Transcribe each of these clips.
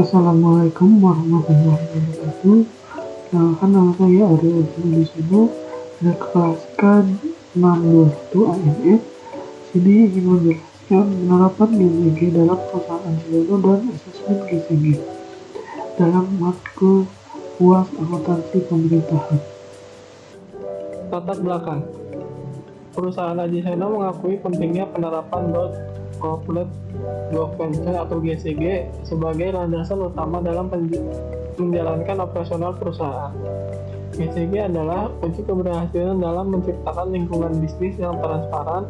Assalamualaikum warahmatullahi wabarakatuh. Kenalkan, nama saya Aryo Udin dari kelas K621 AMS. Sini ingin menjelaskan penerapan GCG dalam perusahaan Cibono dan asesmen GCG dalam matkul UAS akuntansi pemerintahan. Latar belakang. Perusahaan Aji Seno mengakui pentingnya penerapan Corporate Governance atau GCG sebagai landasan utama dalam menjalankan operasional perusahaan. GCG adalah kunci keberhasilan dalam menciptakan lingkungan bisnis yang transparan,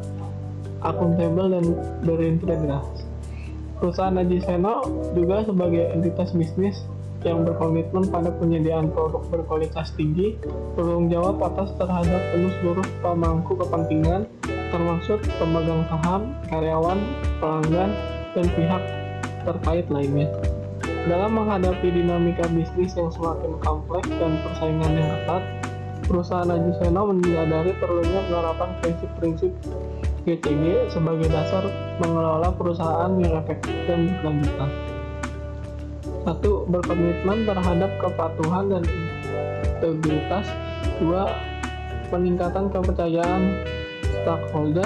akuntabel, dan berintegritas. Perusahaan Aji Seno juga sebagai entitas bisnis yang berkomitmen pada penyediaan produk berkualitas tinggi, bertanggung jawab terhadap seluruh pemangku kepentingan, termasuk pemegang saham, karyawan, pelanggan, dan pihak terkait lainnya. Dalam menghadapi dinamika bisnis yang semakin kompleks dan persaingan yang ketat, perusahaan Aji Seno menyadari perlunya penerapan prinsip-prinsip GCG sebagai dasar mengelola perusahaan yang efektif dan berkelanjutan. 1. Berkomitmen terhadap kepatuhan dan integritas. 2. Peningkatan kepercayaan stakeholder.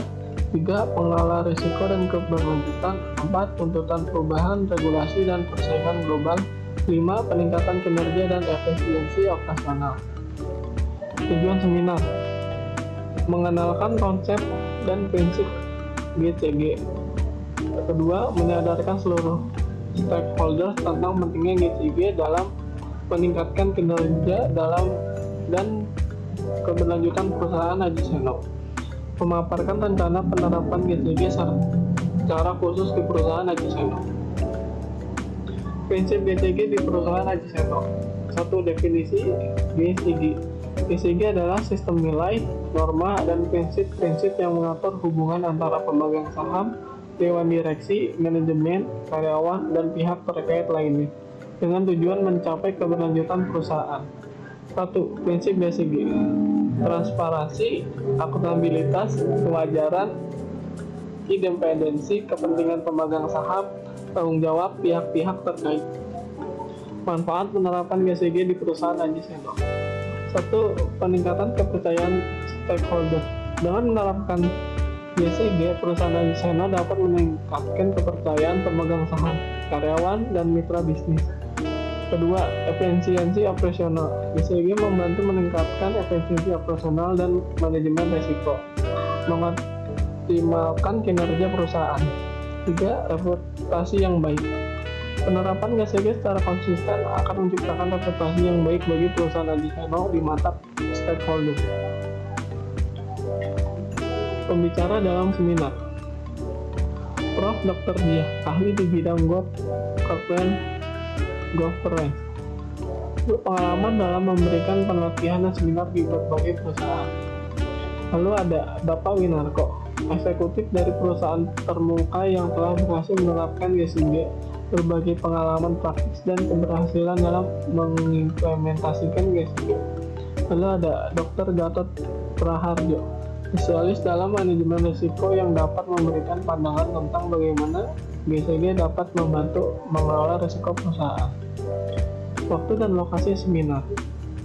3. Pengelola risiko dan keberlanjutan. 4. Tuntutan perubahan regulasi dan persaingan global. 5. Peningkatan kinerja dan efisiensi operasional. Tujuan seminar: mengenalkan konsep dan prinsip GCG. Kedua, menyadarkan seluruh stakeholder tentang pentingnya GCG dalam meningkatkan kinerja dan keberlanjutan perusahaan Aji Seno. Memaparkan rencana penerapan GCG secara khusus di perusahaan Aji Seno. Prinsip GCG di perusahaan Aji Seno. 1. Definisi GCG. GCG adalah sistem nilai, norma, dan prinsip-prinsip yang mengatur hubungan antara pemegang saham, dewan direksi, manajemen, karyawan, dan pihak terkait lainnya dengan tujuan mencapai keberlanjutan perusahaan. 1. Prinsip GCG: transparansi, akuntabilitas, kewajaran, independensi, kepentingan pemegang saham, tanggung jawab pihak-pihak terkait. Manfaat penerapan GCG di perusahaan Aji Seno. 1. Peningkatan kepercayaan stakeholder. Dengan menerapkan GCG, perusahaan Aji Seno dapat meningkatkan kepercayaan pemegang saham, karyawan, dan mitra bisnis. Kedua, efisiensi operasional. GCG membantu meningkatkan efisiensi operasional dan manajemen risiko, mengoptimalkan kinerja perusahaan. 3. Reputasi yang baik. Penerapan GCG secara konsisten akan menciptakan reputasi yang baik bagi perusahaan Aji Seno di mata stakeholder. Pembicara dalam seminar: Prof. Dr. Diah, ahli di bidang Corporate Governance, berpengalaman dalam memberikan pelatihan dan seminar di berbagai perusahaan. Lalu ada Bapak Winarko, eksekutif dari perusahaan termuka yang telah berhasil menerapkan GCG, berbagi pengalaman praktis dan keberhasilan dalam mengimplementasikan GCG. Lalu ada Dr. Gatot Praharjo, spesialis dalam manajemen risiko yang dapat memberikan pandangan tentang bagaimana GCG dapat membantu mengelola risiko perusahaan. Waktu dan lokasi seminar: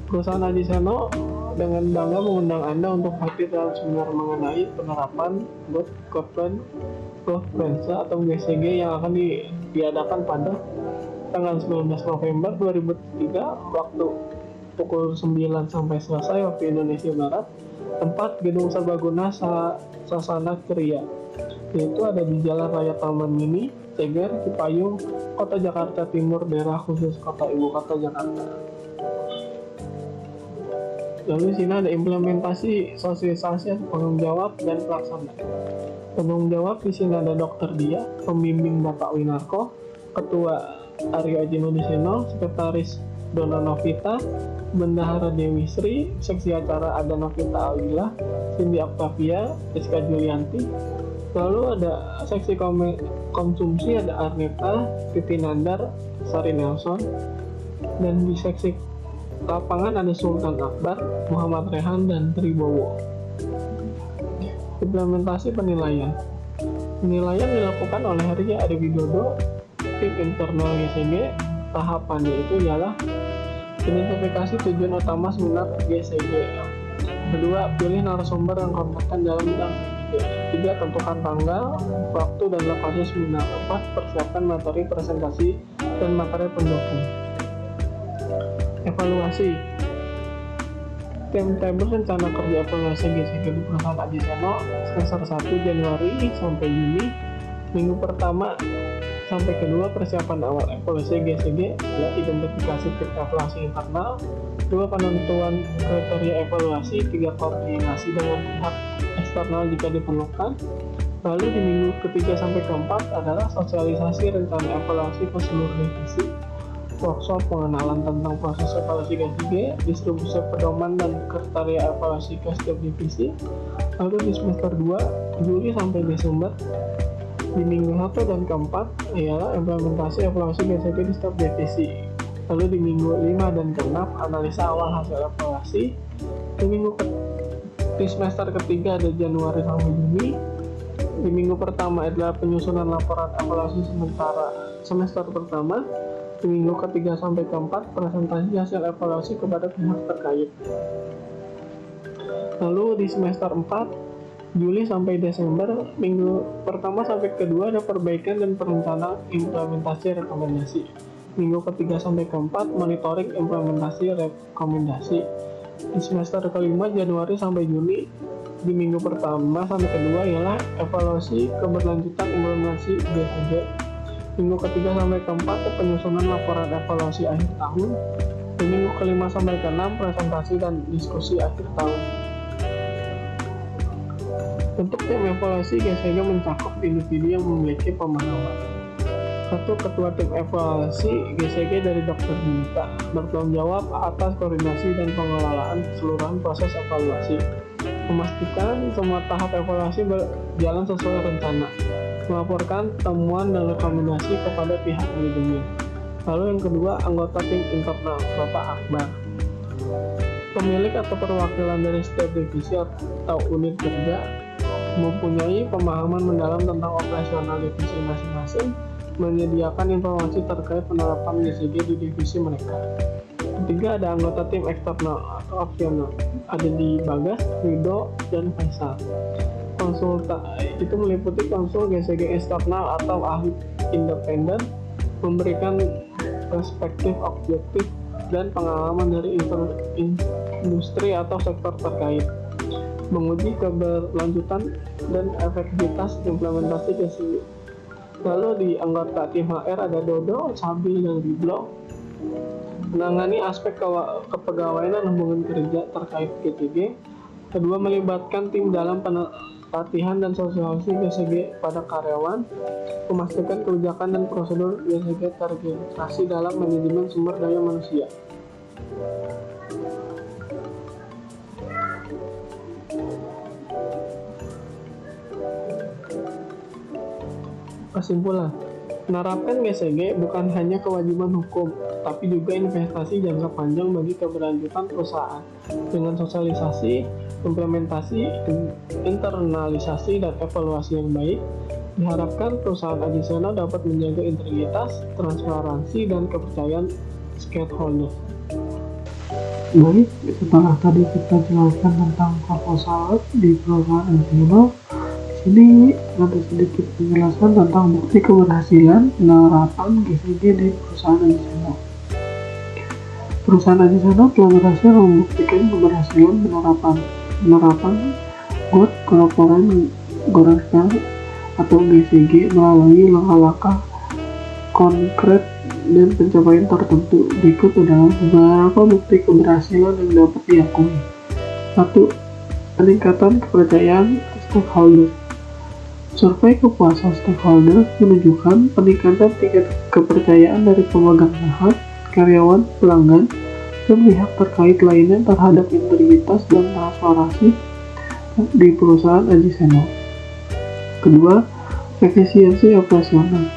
perusahaan Aji Seno dengan bangga mengundang Anda untuk hadir dalam seminar mengenai penerapan Corporate Governance atau GCG yang akan diadakan pada tanggal 19 November 2003 waktu pukul 9 sampai selesai waktu Indonesia Barat. Tempat Gedung Serbaguna Sasana Ceria, yaitu ada di Jalan Raya Taman Mini, Ceger, Cipayung, Kota Jakarta Timur, daerah khusus Kota Ibu Kota Jakarta. Lalu di sini ada implementasi, sosialisasi, penanggung jawab, dan pelaksana. Penanggung jawab di sini ada Dr. Dia, pembimbing Bapak Winarko, Ketua Aryo Aji Seno, Sekretaris Dona Novita, Bendahara Dewi Sri, Seksi Acara ada Novita Alila, Cindy Octavia, Rizka Julianti. Lalu ada seksi konsumsi ada Arneta, Titi Nandar, Sari Nelson. Dan di seksi lapangan ada Sultan Akbar, Muhammad Rehan, dan Tribowo. Implementasi penilaian. Penilaian dilakukan oleh Ria Adi Widodo, tim internal GCG, tahapannya itu ialah identifikasi tujuan utama seminar GCG. Kedua, pilih narasumber yang kompeten dalam bidang GCG. Tiga, tentukan tanggal, waktu, dan lokasi seminar. 4, persiapkan materi presentasi dan materi pendukung. Evaluasi. Timetable rencana kerja evaluasi GCG di perusahaan Aji Seno semester 1 Januari sampai Juni. Minggu pertama sampai kedua persiapan awal evaluasi GCG, identifikasi tim evaluasi internal. 2, penentuan kriteria evaluasi. 3, koordinasi dengan pihak eksternal jika diperlukan. Lalu di minggu ketiga sampai keempat adalah sosialisasi rencana evaluasi ke seluruh divisi, workshop pengenalan tentang proses evaluasi GCG, distribusi pedoman dan kriteria evaluasi ke setiap divisi. Lalu di semester 2 Juli sampai Desember, di minggu 1 dan keempat ialah implementasi evaluasi GCG di setiap divisi. Lalu di minggu 5 dan ke-6 analisa awal hasil evaluasi. Di semester ketiga ada Januari sampai Juni. Di minggu pertama adalah penyusunan laporan evaluasi sementara semester pertama. Di minggu ketiga sampai keempat presentasi hasil evaluasi kepada pihak terkait. Lalu di semester 4 Juli sampai Desember, minggu pertama sampai kedua ada perbaikan dan perencanaan implementasi rekomendasi. Minggu ketiga sampai keempat monitoring implementasi rekomendasi. Di semester kelima Januari sampai Juni, di minggu pertama sampai kedua ialah evaluasi keberlanjutan implementasi GCG. Minggu ketiga sampai keempat penyusunan laporan evaluasi akhir tahun. Di minggu kelima sampai keenam presentasi dan diskusi akhir tahun. Untuk tim evaluasi GCG mencakup individu yang memiliki pemahaman. 1. Ketua tim evaluasi GCG dari Dr. Junita bertanggung jawab atas koordinasi dan pengelolaan keseluruhan proses evaluasi, memastikan semua tahap evaluasi berjalan sesuai rencana, melaporkan temuan dan rekomendasi kepada pihak manajemen. Lalu yang kedua, anggota tim internal, Bapak Akbar, pemilik atau perwakilan dari setiap divisi atau unit kerja, mempunyai pemahaman mendalam tentang operasional divisi masing-masing, menyediakan informasi terkait penerapan GCG di divisi mereka. Ketiga, ada anggota tim eksternal atau opsional, ada di Bagas, Rido, dan Faisal. Konsultan itu meliputi konsul GCG eksternal atau ahli independen, memberikan perspektif objektif dan pengalaman dari industri atau sektor terkait, menguji keberlanjutan dan efektivitas implementasi GCG. Lalu di anggota tim HR ada Dodo, Sabil, dan Biblo, menangani aspek kepegawaian dan hubungan kerja terkait GCG. Kedua, melibatkan tim dalam pelatihan dan sosialisasi GCG pada karyawan, memastikan kebijakan dan prosedur GCG terintegrasi dalam manajemen sumber daya manusia. Kesimpulan, menerapkan GCG bukan hanya kewajiban hukum, tapi juga investasi jangka panjang bagi keberlanjutan perusahaan. Dengan sosialisasi, implementasi, internalisasi, dan evaluasi yang baik, diharapkan perusahaan Aji Seno dapat menjaga integritas, transparansi, dan kepercayaan stakeholder. Baik, setelah tadi kita jelaskan tentang proposal di perusahaan Aji Seno, ini ada sedikit penjelasan tentang bukti keberhasilan penerapan GCG di perusahaan Aji Seno. Perusahaan Aji Seno telah berhasil membuktikan keberhasilan penerapan Good Corporate Governance atau GCG melalui langkah-langkah konkret dan pencapaian tertentu. Berikut adalah beberapa bukti keberhasilan yang dapat diakui. 1. Peningkatan kepercayaan stakeholder. Survei kepuasan stakeholder menunjukkan peningkatan tingkat kepercayaan dari pemegang saham, karyawan, pelanggan, dan pihak terkait lainnya terhadap integritas dan transparansi di perusahaan Aji Seno. Kedua, efisiensi operasional.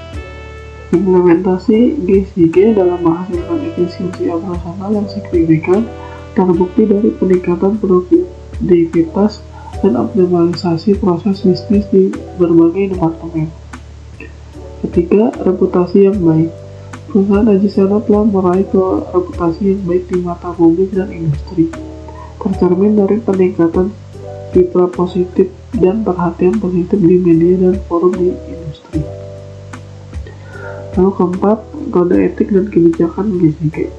Implementasi GCG dalam menghasilkan efisiensi operasional yang signifikan terbukti dari peningkatan produktivitas dan optimalisasi proses bisnis di berbagai departemen. Ketiga, reputasi yang baik. Perusahaan Aji Seno telah meraih reputasi yang baik di mata publik dan industri, tercermin dari peningkatan citra positif dan perhatian positif di media dan forum di industri. Lalu keempat, kode etik dan kebijakan GCG.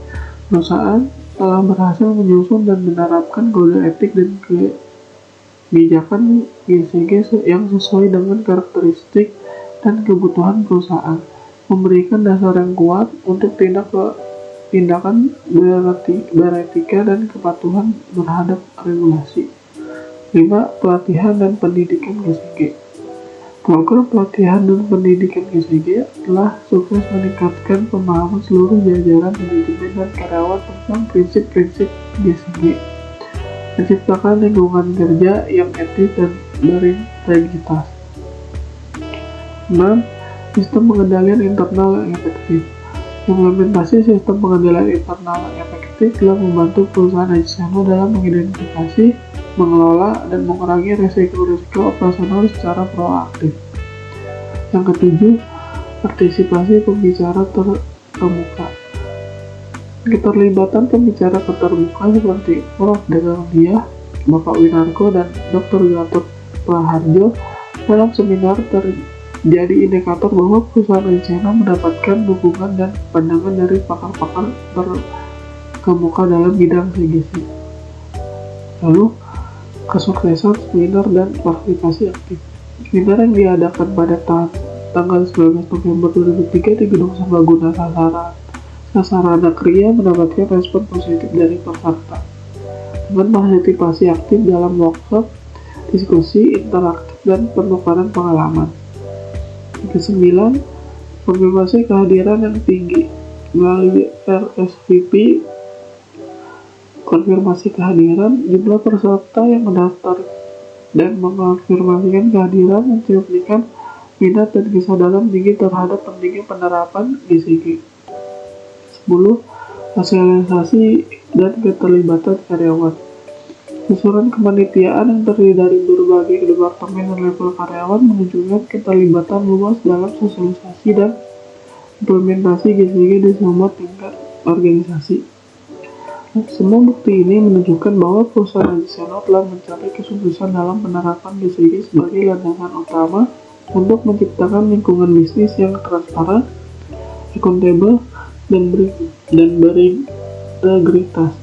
Perusahaan telah berhasil menyusun dan menerapkan kode etik dan kebijakan GCG yang sesuai dengan karakteristik dan kebutuhan perusahaan, memberikan dasar yang kuat untuk tindakan beretika dan kepatuhan terhadap regulasi. 5. Pelatihan dan pendidikan GCG. Program pelatihan dan pendidikan GCG telah sukses meningkatkan pemahaman seluruh jajaran manajemen dan karyawan tentang prinsip-prinsip GCG, menciptakan lingkungan kerja yang etis dan berintegritas. 6. Sistem pengendalian internal yang efektif. Implementasi sistem pengendalian internal yang efektif telah membantu perusahaan Aji Seno dalam mengidentifikasi, mengelola, dan mengurangi risiko-risiko operasional secara proaktif. Yang ketujuh, partisipasi pembicara terbuka. Keterlibatan pembicara terbuka seperti Prof. Dagang Diah, Bapak Winarko, dan Dr. Gatot Praharjo dalam seminar jadi indikator bahwa perusahaan Aji Seno mendapatkan dukungan dan pandangan dari pakar-pakar terkemuka dalam bidang CGC. Lalu, kesuksesan seminar dan partisipasi aktif. Seminar yang diadakan pada tanggal 19 November 2003 di Gedung Serbaguna Sasarana Kriya mendapatkan respon positif dari peserta dengan partisipasi aktif dalam workshop, diskusi, interaktif, dan penukaran pengalaman. Ke-9, konfirmasi kehadiran yang tinggi melalui RSVP. Konfirmasi kehadiran, jumlah peserta yang mendaftar dan mengonfirmasikan kehadiran mencerminkan minat dan kesadaran tinggi terhadap pentingnya penerapan GCG. 10. Sosialisasi dan keterlibatan karyawan. Susunan kepanitiaan yang terdiri dari berbagai departemen dan level karyawan menunjukkan keterlibatan luas dalam sosialisasi dan implementasi GCG di semua tingkat organisasi. Semua bukti ini menunjukkan bahwa perusahaan Aji Seno telah mencapai kesuksesan dalam penerapan GCG sebagai landasan utama untuk menciptakan lingkungan bisnis yang transparan, akuntabel, dan berintegritas.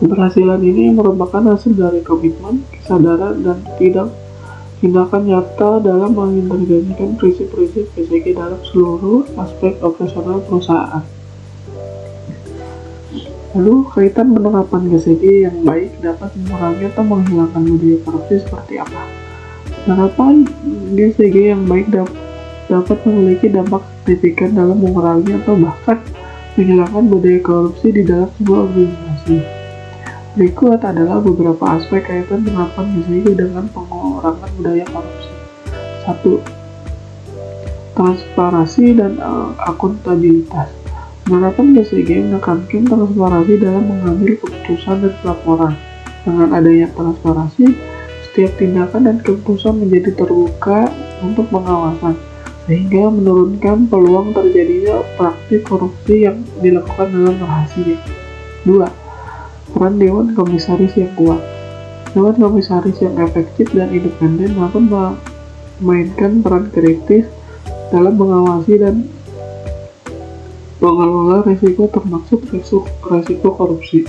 Keberhasilan ini merupakan hasil dari komitmen, kesadaran, dan tindakan nyata dalam mengintegrasikan prinsip-prinsip GCG dalam seluruh aspek operasional perusahaan. Lalu, kaitan penerapan GCG yang baik dapat mengurangi atau menghilangkan budaya korupsi seperti apa? Penerapan GCG yang baik dapat memiliki dampak signifikan dalam mengurangi atau bahkan menghilangkan budaya korupsi di dalam sebuah organisasi. Berikut adalah beberapa aspek kaitan penerapan GCG dengan pengurangan budaya korupsi. 1. Transparansi dan akuntabilitas. Penerapan GCG menekankan transparansi dalam mengambil keputusan dan pelaporan. Dengan adanya transparansi, setiap tindakan dan keputusan menjadi terbuka untuk pengawasan, sehingga menurunkan peluang terjadinya praktik korupsi yang dilakukan dalam rahasia. 2. Peran Dewan Komisaris yang kuat. Dewan Komisaris yang efektif dan independen dapat memainkan peran kritis dalam mengawasi dan mengelola risiko termasuk risiko korupsi.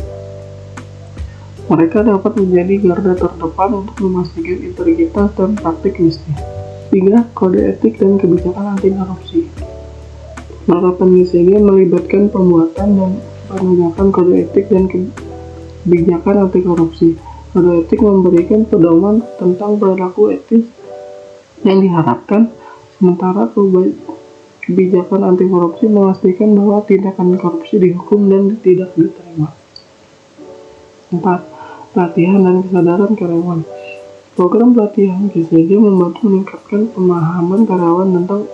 Mereka dapat menjadi garda terdepan untuk memastikan integritas dan praktik bisnis. 3. Kode etik dan kebijakan anti korupsi. Penerapan GCG melibatkan pembuatan dan penegakan kode etik dan kebijakan anti korupsi. Kode etik memberikan pedoman tentang perilaku etis yang diharapkan, sementara kebijakan anti korupsi memastikan bahwa tindakan korupsi dihukum dan tidak diterima. 4. Pelatihan dan kesadaran karyawan. Program pelatihan GCG membantu meningkatkan pemahaman karyawan tentang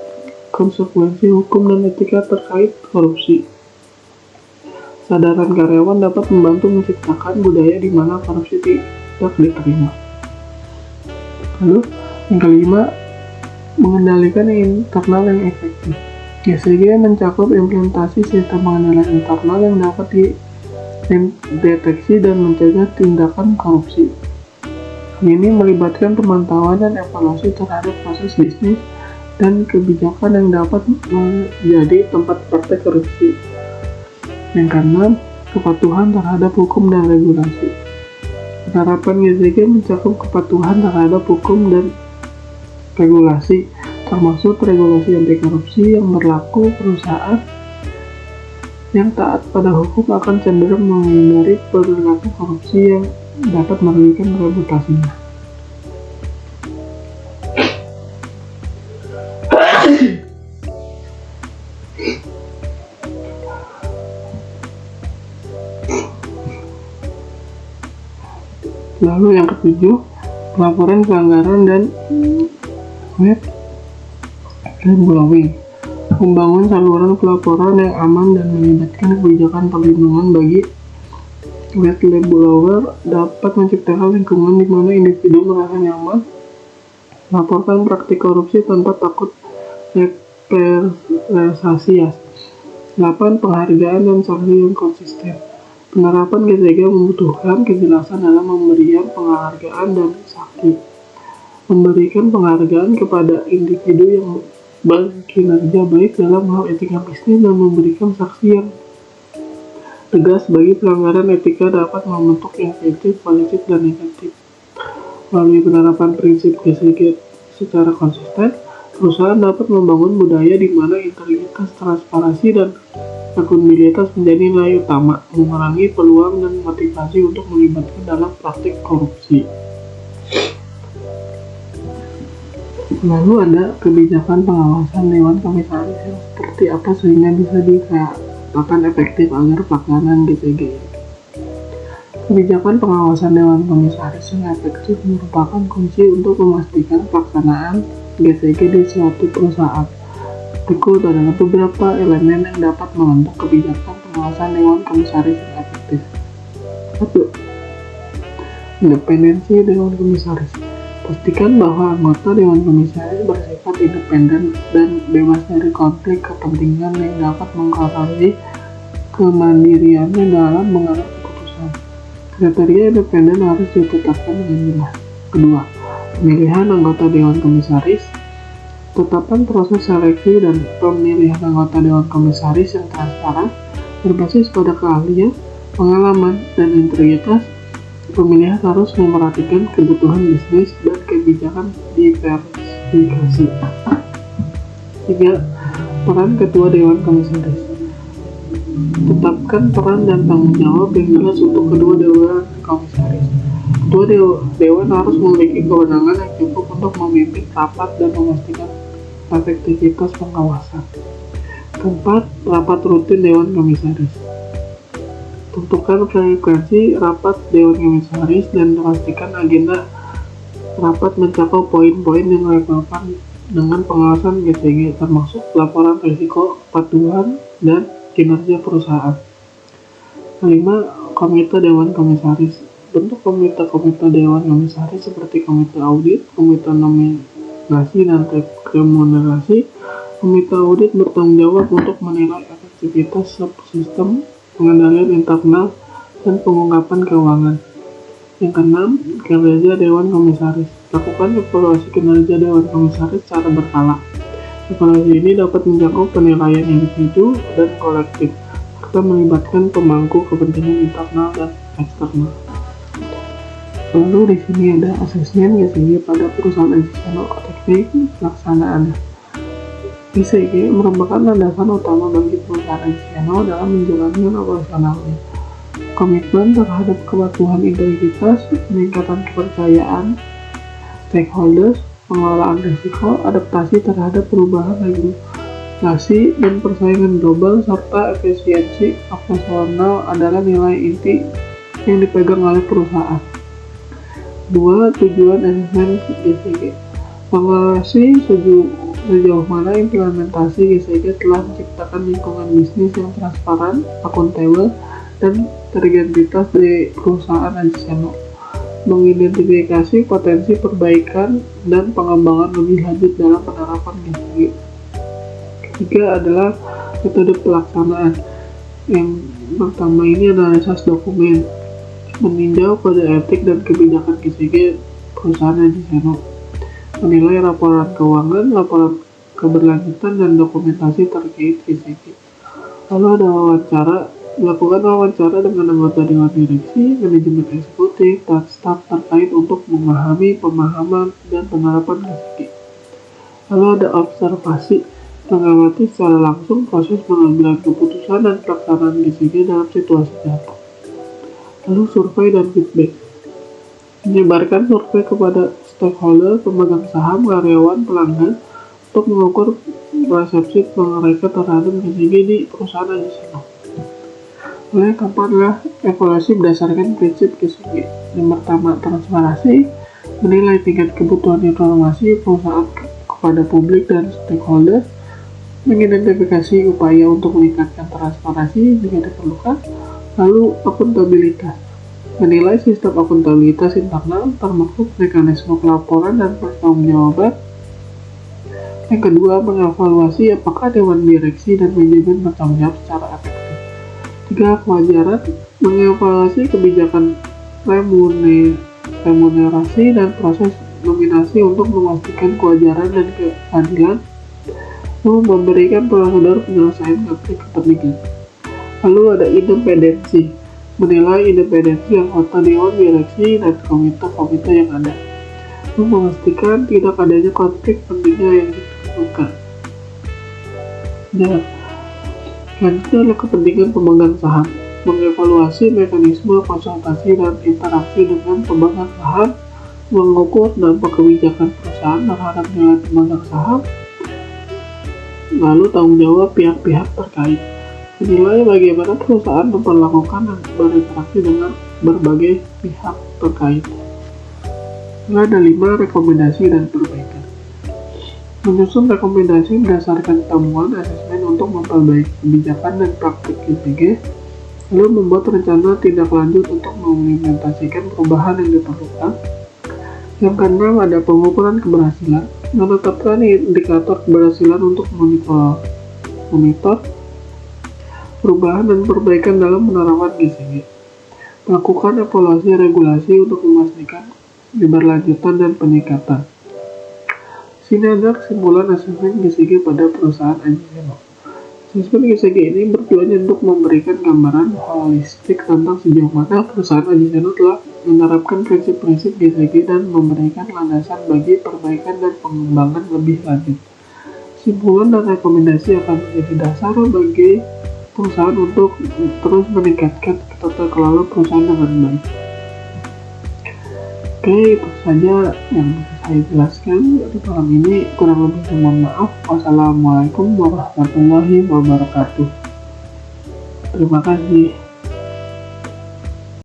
konsekuensi hukum dan etika terkait korupsi. Kesadaran karyawan dapat membantu menciptakan budaya di mana korupsi tidak diterima. Lalu, yang kelima, mengendalikan internal yang efektif. GCG mencakup implementasi sistem pengendalian internal yang dapat dideteksi dan mencegah tindakan korupsi. Ini melibatkan pemantauan dan evaluasi terhadap proses bisnis dan kebijakan yang dapat menjadi tempat praktek korupsi. Yang keenam, kepatuhan terhadap hukum dan regulasi. Penerapan GCG mencakup kepatuhan terhadap hukum dan regulasi, termasuk regulasi anti korupsi yang berlaku. Perusahaan yang taat pada hukum akan cenderung menghindari perilaku korupsi yang dapat merugikan reputasinya. Lalu yang ketujuh, pelaporan pelanggaran dan whistleblowing. Membangun saluran pelaporan yang aman dan melibatkan kebijakan perlindungan bagi whistleblower dapat menciptakan lingkungan di mana individu merasa nyaman melaporkan praktik korupsi tanpa takut represaliasi. 8. Penghargaan dan sanksi yang konsisten. Penerapan GCG membutuhkan kejelasan dalam memberikan penghargaan dan sanksi. Memberikan penghargaan kepada individu yang berkinerja baik dalam hal etika bisnis dan memberikan sanksi yang tegas bagi pelanggaran etika dapat membentuk insentif positif dan negatif. Melalui penerapan prinsip GCG secara konsisten, perusahaan dapat membangun budaya di mana integritas, transparansi, dan akuntabilitas menjadi nilai utama, mengurangi peluang dan motivasi untuk melibatkan dalam praktik korupsi. Lalu ada kebijakan pengawasan Dewan Komisaris yang seperti apa sehingga bisa dikatakan efektif agar pelaksanaan GCG. Kebijakan pengawasan Dewan Komisaris yang efektif merupakan kunci untuk memastikan pelaksanaan GCG di suatu perusahaan. Berikut adalah beberapa elemen yang dapat membentuk kebijakan pengawasan Dewan Komisaris yang efektif. 1. Independensi Dewan Komisaris. Pastikan bahwa anggota Dewan Komisaris bersifat independen dan bebas dari konflik kepentingan yang dapat mengaruhi kemandiriannya dalam mengambil keputusan. Kriteria independen harus ditetapkan dengan jelas. Kedua, pemilihan anggota Dewan Komisaris. Tetapkan proses seleksi dan pemilihan anggota Dewan Komisaris yang transparan, berbasis pada keahlian, pengalaman, dan integritas. Pemilihan harus memperhatikan kebutuhan bisnis dan kebijakan diversifikasi. 3. Peran Ketua Dewan Komisaris. Tetapkan peran dan tanggung jawab yang jelas untuk kedua Dewan Komisaris. Ketua Dewan harus memiliki kewenangan yang cukup untuk memimpin rapat dan memastikan efektivitas pengawasan. 4. Rapat rutin Dewan Komisaris. Tentukan frekuensi rapat Dewan Komisaris dan pastikan agenda rapat mencakup poin-poin yang relevan dengan pengawasan GCG, termasuk laporan risiko, kepatuhan, dan kinerja perusahaan. 5. Komite Dewan Komisaris. Bentuk komite Dewan Komisaris seperti komite audit, komite nominasi dan remunerasi. Komite audit bertanggung jawab untuk menilai efektivitas sistem pengendalian internal dan pengungkapan keuangan. Yang keenam, kinerja Dewan Komisaris. Lakukan evaluasi kinerja Dewan Komisaris secara berkala. Evaluasi ini dapat mencakup penilaian individu dan kolektif, serta melibatkan pemangku kepentingan internal dan eksternal. Lalu di sini ada asesmen GCG pada perusahaan additional teknik pelaksanaannya. GCG merupakan landasan utama bagi perusahaan additional dalam menjalankan operasionalnya. Komitmen terhadap kepatuhan integritas, peningkatan kepercayaan stakeholders, pengelolaan risiko, adaptasi terhadap perubahan regulasi dan persaingan global, serta efisiensi operasional adalah nilai inti yang dipegang oleh perusahaan. 2. Tujuan asesmen GCG. Mengevaluasi sejauh mana implementasi GCG telah menciptakan lingkungan bisnis yang transparan, akuntabel, dan terintegritas di perusahaan additional. Mengidentifikasi potensi perbaikan dan pengembangan lebih lanjut dalam penerapan GCG. Tiga adalah metode pelaksanaan. Yang pertama ini analisis dokumen, meninjau kode etik dan kebijakan GCG perusahaan Aji Seno, menilai laporan keuangan, laporan keberlanjutan, dan dokumentasi terkait GCG. Lalu ada melakukan wawancara dengan anggota Dewan Direksi, manajemen eksekutif, dan staf terkait untuk memahami pemahaman dan penerapan GCG. Lalu ada observasi, mengamati secara langsung proses pengambilan keputusan dan pelaksanaan GCG dalam situasi nyata. Lalu survei dan feedback, menyebarkan survei kepada stakeholder, pemegang saham, karyawan, pelanggan untuk mengukur persepsi mereka terhadap GCG di perusahaan Aji Seno. Lalu yang keempat adalah evaluasi berdasarkan prinsip GCG. Yang pertama, transparansi, menilai tingkat kebutuhan informasi perusahaan kepada publik dan stakeholder, mengidentifikasi upaya untuk meningkatkan transparansi jika diperlukan. Lalu akuntabilitas, menilai sistem akuntabilitas internal termasuk mekanisme pelaporan dan pertanggungjawaban. Yang kedua, mengevaluasi apakah Dewan Direksi dan manajemen bertanggung jawab secara efektif. Tiga, kewajaran, mengevaluasi kebijakan remunerasi dan proses nominasi untuk memastikan kewajaran dan keadilan, lalu memberikan prosedur penyelesaian konflik kepentingan. Lalu ada independensi, menilai independensi anggota Dewan Direksi dan komite-komite yang ada, lalu memastikan tidak adanya konflik kepentingan yang ditentukan. Dan selanjutnya adalah kepentingan pemegang saham, mengevaluasi mekanisme konsultasi dan interaksi dengan pemegang saham, mengukur dampak kebijakan perusahaan terhadap nilai pemegang saham, lalu tanggung jawab pihak-pihak terkait, menilai bagaimana perusahaan memperlakukan dan berinteraksi dengan berbagai pihak terkait. Lalu ada 5, rekomendasi dan perbaikan. Menyusun rekomendasi berdasarkan temuan asesmen untuk memperbaiki kebijakan dan praktik GCG, lalu membuat rencana tindak lanjut untuk mengimplementasikan perubahan yang diperlukan. Yang keenam ada pengukuran keberhasilan, menetapkan indikator keberhasilan untuk monitor perubahan dan perbaikan dalam penerapan GCG. Melakukan evaluasi regulasi untuk memastikan keberlanjutan dan peningkatan. Sini ada kesimpulan asesmen GCG pada perusahaan Aji Seno. Asesmen GCG ini bertujuan untuk memberikan gambaran holistik tentang sejauh mana perusahaan Aji Seno telah menerapkan prinsip-prinsip GCG dan memberikan landasan bagi perbaikan dan pengembangan lebih lanjut. Kesimpulan dan rekomendasi akan menjadi dasar bagi perusahaan untuk terus meningkatkan tata kelola perusahaan dengan baik. Oke, itu saja yang bisa saya jelaskan untuk malam ini. Kurang lebih mohon maaf. Wassalamualaikum warahmatullahi wabarakatuh. Terima kasih.